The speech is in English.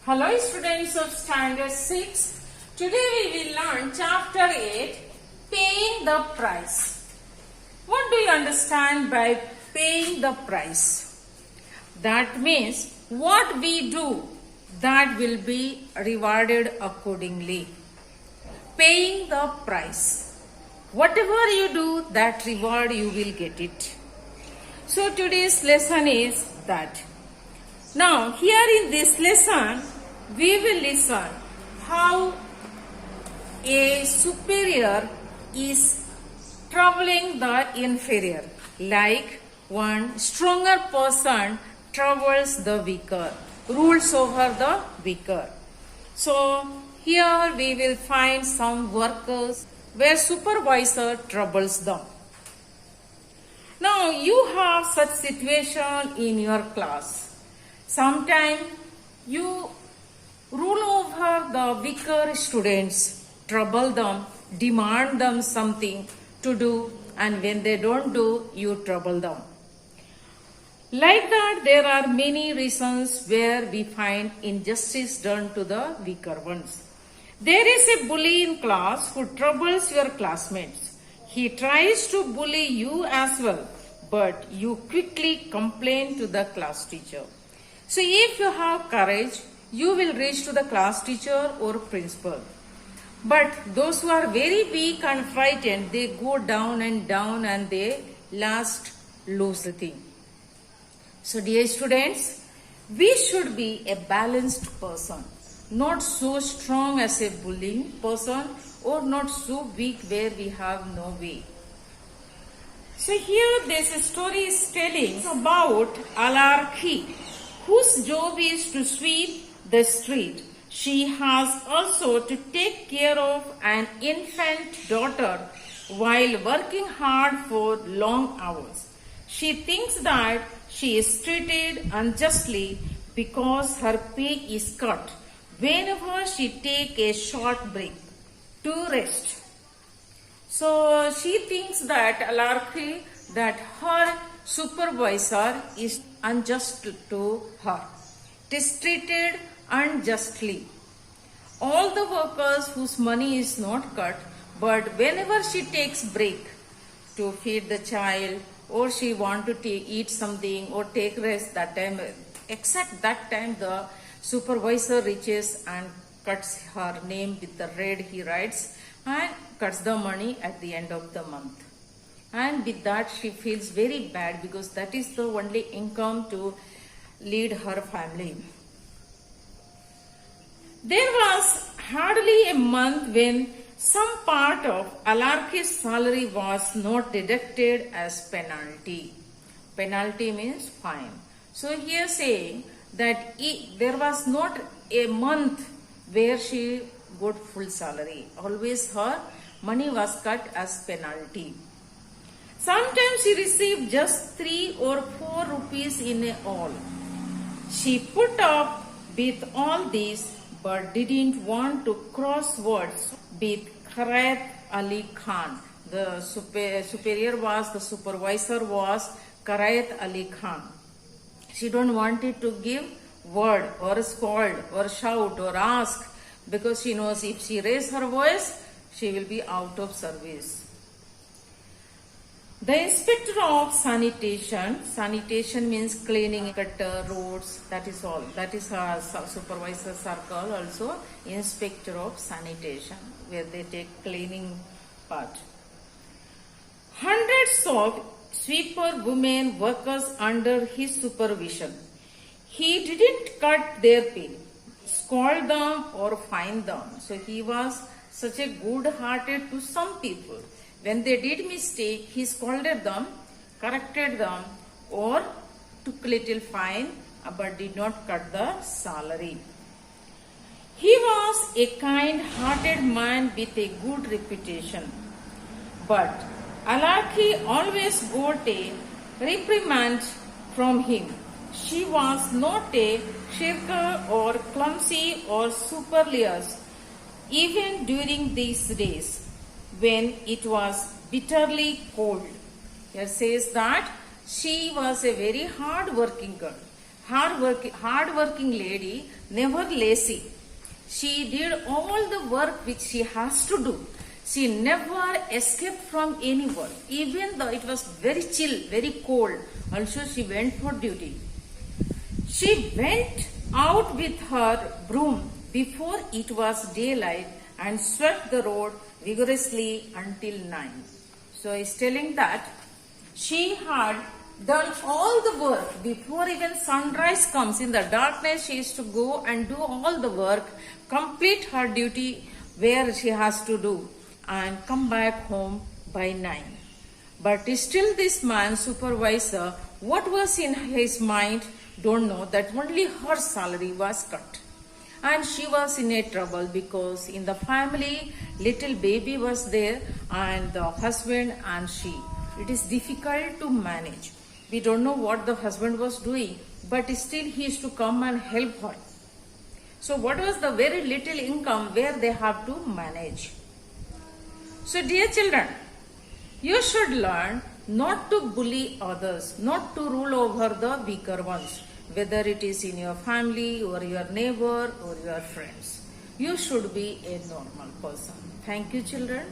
Hello students of Standard 6. Today we will learn Chapter 8, Paying the Price. What do you understand by paying the price? That means what we do, that will be rewarded accordingly. Paying the price. Whatever you do, that reward you will get it. So today's lesson is that. Now here in this lesson, we will listen how a superior is troubling the inferior, like one stronger person troubles the weaker, rules over the weaker. So here we will find some workers where supervisor troubles them. Now you have such situation in your class. Sometimes you rule over the weaker students, trouble them, demand them something to do, and when they don't do, you trouble them. Like that, there are many reasons where we find injustice done to the weaker ones. There is a bully in class who troubles your classmates. He tries to bully you as well, but you quickly complain to the class teacher. So if you have courage, you will reach to the class teacher or principal. But those who are very weak and frightened, they go down and they last lose the thing. So dear students, we should be a balanced person, not so strong as a bullying person or not so weak where we have no way. So here this story is telling about Alarkhi, whose job is to sweep the street. She has also to take care of an infant daughter while working hard for long hours. She thinks that she is treated unjustly because her pay is cut whenever she takes a short break to rest. So she thinks that Alarkhi, that her supervisor is unjust to her. It is treated unjustly. All the workers whose money is not cut, but whenever she takes break to feed the child or she want to eat something or take rest, that time, except that time the supervisor reaches and cuts her name with the red he writes and cuts the money at the end of the month. And with that she feels very bad because that is the only income to lead her family. There was hardly a month when some part of Alarkhi's salary was not deducted as penalty. Penalty means fine. So here saying that there was not a month where she got full salary. Always her money was cut as penalty. Sometimes she received just 3 or 4 rupees in all. She put up with all this but didn't want to cross words with Kharat Ali Khan. The superior was, the supervisor was Kharat Ali Khan. She don't want it to give word or scold or shout or ask because she knows if she raises her voice, she will be out of service. The inspector of sanitation means cleaning, gutter, roads, that is all. That is her supervisor circle also, inspector of sanitation, where they take cleaning part. Hundreds of sweeper women workers under his supervision. He didn't cut their pay, scold them or fine them. So he was such a good-hearted to some people. When they did mistake, he scolded them, corrected them, or took little fine, but did not cut the salary. He was a kind-hearted man with a good reputation. But Alarkhi always got a reprimand from him. She was not a shirker or clumsy or supercilious, even during these days when it was bitterly cold. Here says that she was a very hard working girl. hard working lady never lazy. She did all the work which she has to do. She never escaped from any work, even though it was very chill, very cold. Also, she went for duty. She went out with her broom before it was daylight and swept the road vigorously until 9. So he's telling that she had done all the work before even sunrise comes. In the darkness, she used to go and do all the work, complete her duty where she has to do, and come back home by 9. But still this man, supervisor, what was in his mind, don't know, that only her salary was cut. And she was in a trouble because in the family, little baby was there and the husband and she. It is difficult to manage. We don't know what the husband was doing, but still he used to come and help her. So what was the very little income where they have to manage? So dear children, you should learn not to bully others, not to rule over the weaker ones, whether it is in your family or your neighbor or your friends. You should be a normal person. Thank you, children.